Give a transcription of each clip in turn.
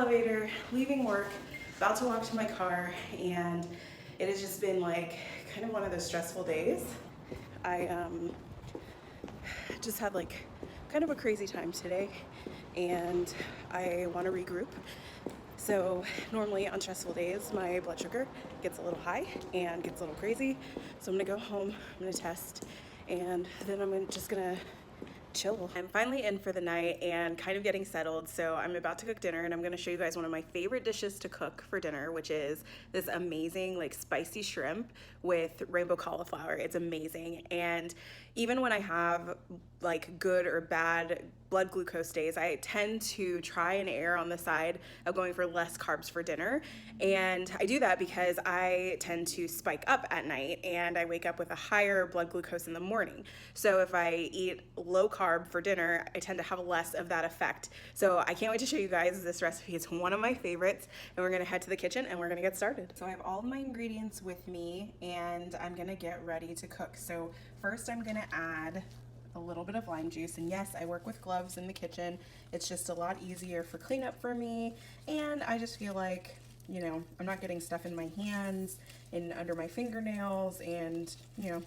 elevator, leaving work, about to walk to my car, and it has just been like kind of one of those stressful days. I just had like kind of a crazy time today, and I want to regroup. So normally on stressful days, my blood sugar gets a little high and gets a little crazy. So I'm gonna go home, I'm gonna test, and then I'm just gonna chill. I'm finally in for the night and kind of getting settled, so I'm about to cook dinner, and I'm gonna show you guys one of my favorite dishes to cook for dinner, which is this amazing like spicy shrimp with rainbow cauliflower. It's amazing. And even when I have like good or bad blood glucose days, I tend to try and err on the side of going for less carbs for dinner. And I do that because I tend to spike up at night and I wake up with a higher blood glucose in the morning. So if I eat low carb for dinner, I tend to have less of that effect. So I can't wait to show you guys this recipe. It's one of my favorites, and we're gonna head to the kitchen and we're gonna get started. So I have all of my ingredients with me and I'm gonna get ready to cook. So first I'm gonna add a little bit of lime juice, and yes, I work with gloves in the kitchen. It's just a lot easier for cleanup for me, and I just feel like, you know, I'm not getting stuff in my hands and under my fingernails, and you know,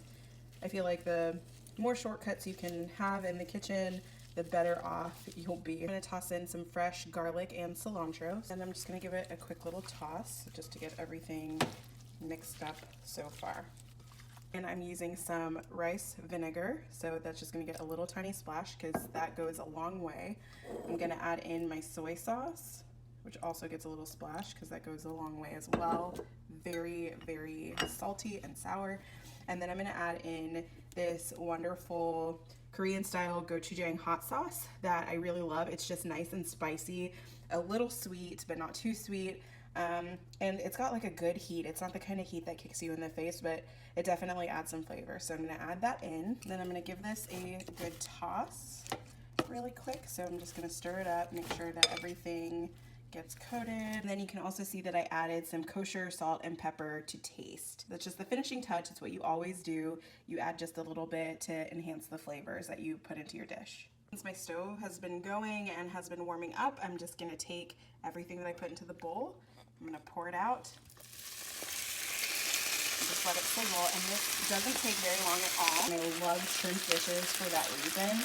I feel like the more shortcuts you can have in the kitchen, the better off you'll be. I'm gonna toss in some fresh garlic and cilantro, and I'm just gonna give it a quick little toss just to get everything mixed up so far. And I'm using some rice vinegar, so that's just gonna get a little tiny splash because that goes a long way. I'm gonna add in my soy sauce, which also gets a little splash because that goes a long way as well. Very, very salty and sour. And then I'm gonna add in this wonderful Korean style gochujang hot sauce that I really love. It's just nice and spicy, a little sweet, but not too sweet. And it's got like a good heat. It's not the kind of heat that kicks you in the face, but it definitely adds some flavor. So I'm gonna add that in. Then I'm gonna give this a good toss really quick. So I'm just gonna stir it up, make sure that everything gets coated. And then you can also see that I added some kosher salt and pepper to taste. That's just the finishing touch. It's what you always do. You add just a little bit to enhance the flavors that you put into your dish. Since my stove has been going and has been warming up, I'm just gonna take everything that I put into the bowl. I'm gonna pour it out. Just let it sizzle, and this doesn't take very long at all. And I love shrimp dishes for that reason.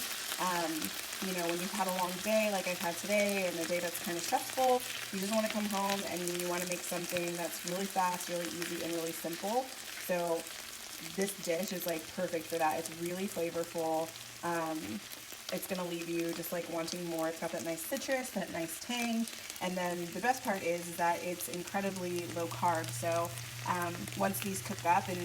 You know, when you've had a long day like I've had today, and a day that's kind of stressful, you just want to come home and you want to make something that's really fast, really easy, and really simple. So this dish is like perfect for that. It's really flavorful. It's gonna leave you just like wanting more. It's got that nice citrus, that nice tang, and then the best part is that it's incredibly low carb. So once these cook up and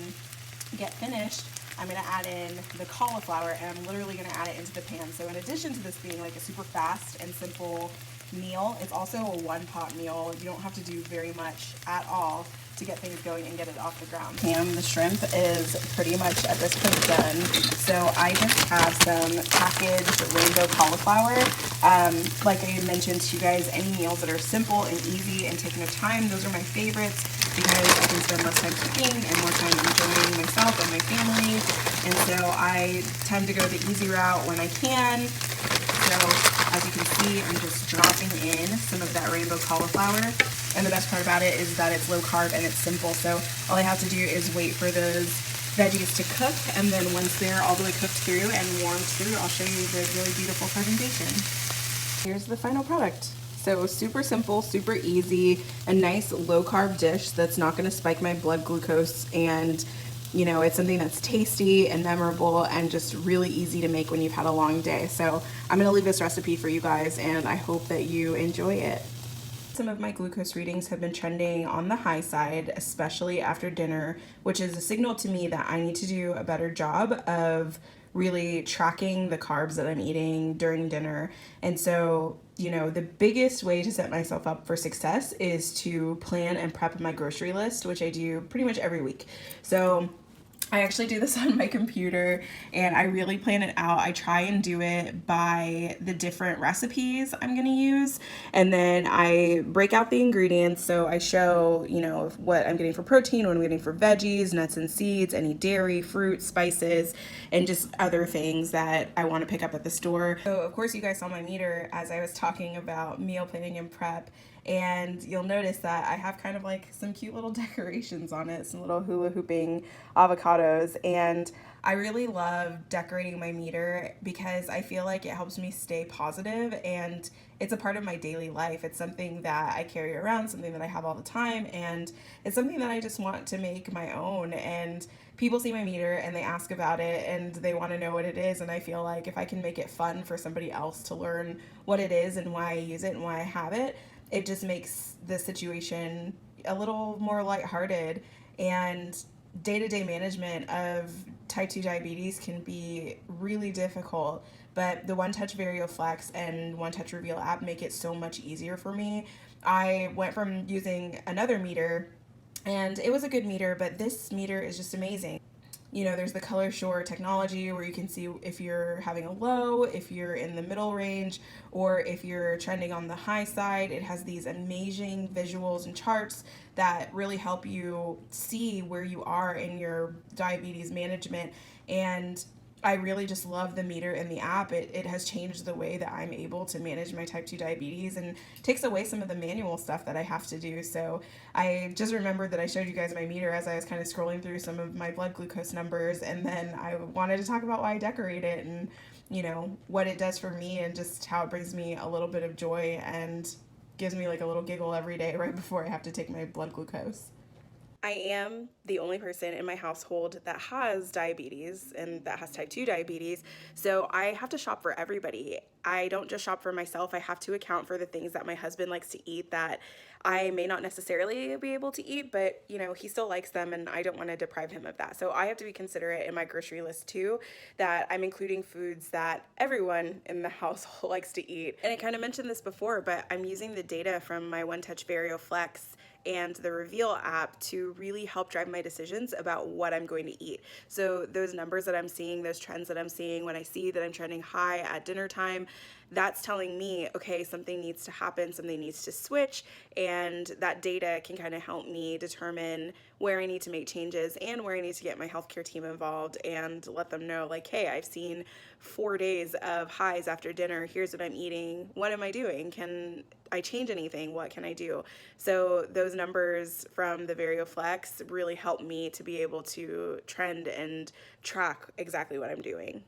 get finished, I'm gonna add in the cauliflower, and I'm literally gonna add it into the pan. So in addition to this being like a super fast and simple meal, it's also a one-pot meal. You don't have to do very much at all to get things going and get it off the ground. The shrimp is pretty much at this point done. So I just have some packaged rainbow cauliflower. Like I mentioned to you guys, any meals that are simple and easy and taking the time, those are my favorites because I can spend less time cooking and more time enjoying myself and my family. And so I tend to go the easy route when I can. So as you can see, I'm just dropping in some of that rainbow cauliflower. And the best part about it is that it's low carb and it's simple. So all I have to do is wait for those veggies to cook. And then once they're all the way cooked through and warmed through, I'll show you the really beautiful presentation. Here's the final product. So super simple, super easy, a nice low carb dish that's not gonna spike my blood glucose, and you know, it's something that's tasty and memorable and just really easy to make when you've had a long day. So I'm gonna leave this recipe for you guys, and I hope that you enjoy it. Some of my glucose readings have been trending on the high side, especially after dinner, which is a signal to me that I need to do a better job of really tracking the carbs that I'm eating during dinner. And so, you know, the biggest way to set myself up for success is to plan and prep my grocery list, which I do pretty much every week. So I actually do this on my computer, and I really plan it out. I try and do it by the different recipes I'm gonna use, and then I break out the ingredients. So I show, you know, what I'm getting for protein, what I'm getting for veggies, nuts and seeds, any dairy, fruit, spices, and just other things that I want to pick up at the store. So of course you guys saw my meter as I was talking about meal planning and prep. And you'll notice that I have kind of like some cute little decorations on it, some little hula hooping avocados. And I really love decorating my meter because I feel like it helps me stay positive, and it's a part of my daily life. It's something that I carry around, something that I have all the time, and it's something that I just want to make my own. And people see my meter and they ask about it and they want to know what it is, and I feel like if I can make it fun for somebody else to learn what it is and why I use it and why I have it, it just makes the situation a little more lighthearted. And day-to-day management of type 2 diabetes can be really difficult, but the OneTouch Verio Flex and OneTouch Reveal app make it so much easier for me. I went from using another meter, and it was a good meter, but this meter is just amazing. You know, there's the color shore technology where you can see if you're having a low, if you're in the middle range, or if you're trending on the high side. It has these amazing visuals and charts that really help you see where you are in your diabetes management. And I really just love the meter in the app. It has changed the way that I'm able to manage my type 2 diabetes and takes away some of the manual stuff that I have to do. So I just remembered that I showed you guys my meter as I was kind of scrolling through some of my blood glucose numbers, and then I wanted to talk about why I decorate it and, you know, what it does for me and just how it brings me a little bit of joy and gives me like a little giggle every day right before I have to take my blood glucose. I am the only person in my household that has diabetes and that has type 2 diabetes, so I have to shop for everybody. I don't just shop for myself, I have to account for the things that my husband likes to eat that I may not necessarily be able to eat, but you know, he still likes them and I don't want to deprive him of that. So I have to be considerate in my grocery list too, that I'm including foods that everyone in the household likes to eat. And I kind of mentioned this before, but I'm using the data from my OneTouch Verio Flex and the Reveal app to really help drive my decisions about what I'm going to eat. So those numbers that I'm seeing, those trends that I'm seeing, when I see that I'm trending high at dinner time, that's telling me, okay, something needs to happen, something needs to switch, and that data can kind of help me determine where I need to make changes and where I need to get my healthcare team involved and let them know, like, hey, I've seen 4 days of highs after dinner. Here's what I'm eating. What am I doing? Can I change anything? What can I do? So those numbers from the Verio Flex really help me to be able to trend and track exactly what I'm doing.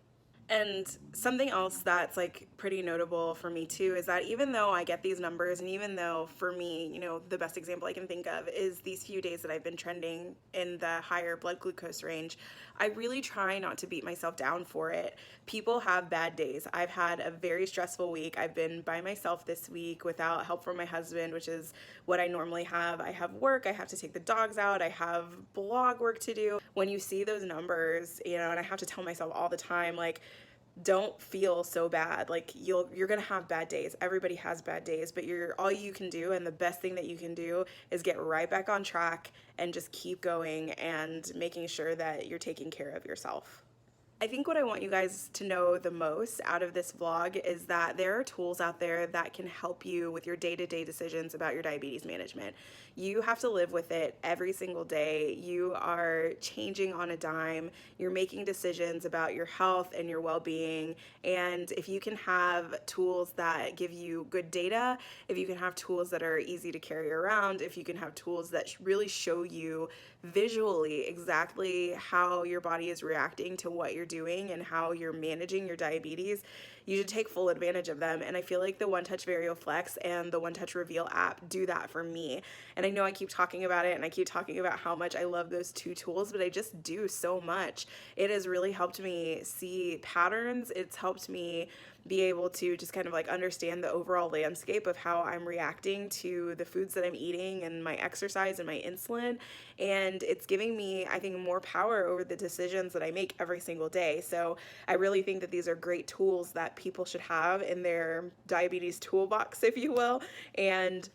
And something else that's like pretty notable for me too is that even though I get these numbers, and even though for me, you know, the best example I can think of is these few days that I've been trending in the higher blood glucose range, I really try not to beat myself down for it. People have bad days. I've had a very stressful week. I've been by myself this week without help from my husband, which is what I normally have. I have work, I have to take the dogs out, I have blog work to do. When you see those numbers, you know, and I have to tell myself all the time, like, don't feel so bad. Like you're gonna have bad days. Everybody has bad days, but you're all you can do, and the best thing that you can do is get right back on track and just keep going and making sure that you're taking care of yourself. I think what I want you guys to know the most out of this vlog is that there are tools out there that can help you with your day-to-day decisions about your diabetes management. You have to live with it every single day. You are changing on a dime. You're making decisions about your health and your well-being. And if you can have tools that give you good data, if you can have tools that are easy to carry around, if you can have tools that really show you visually exactly how your body is reacting to what you're doing and how you're managing your diabetes, you should take full advantage of them. And I feel like the OneTouch Verio Flex and the OneTouch Reveal app do that for me. And I know I keep talking about it and I keep talking about how much I love those two tools, but I just do so much. It has really helped me see patterns. It's helped me be able to just kind of like understand the overall landscape of how I'm reacting to the foods that I'm eating and my exercise and my insulin. And it's giving me, I think, more power over the decisions that I make every single day. So I really think that these are great tools that people should have in their diabetes toolbox, if you will. And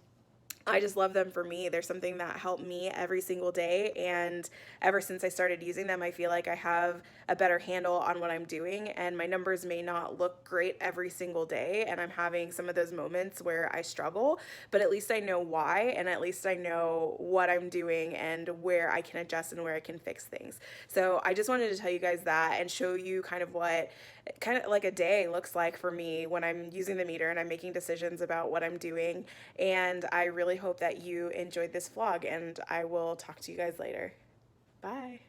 I just love them for me. They're something that help me every single day. And ever since I started using them, I feel like I have a better handle on what I'm doing. And my numbers may not look great every single day. And I'm having some of those moments where I struggle, but at least I know why. And at least I know what I'm doing and where I can adjust and where I can fix things. So I just wanted to tell you guys that and show you kind of what kind of like a day looks like for me when I'm using the meter and I'm making decisions about what I'm doing. And I really hope that you enjoyed this vlog, and I will talk to you guys later. Bye.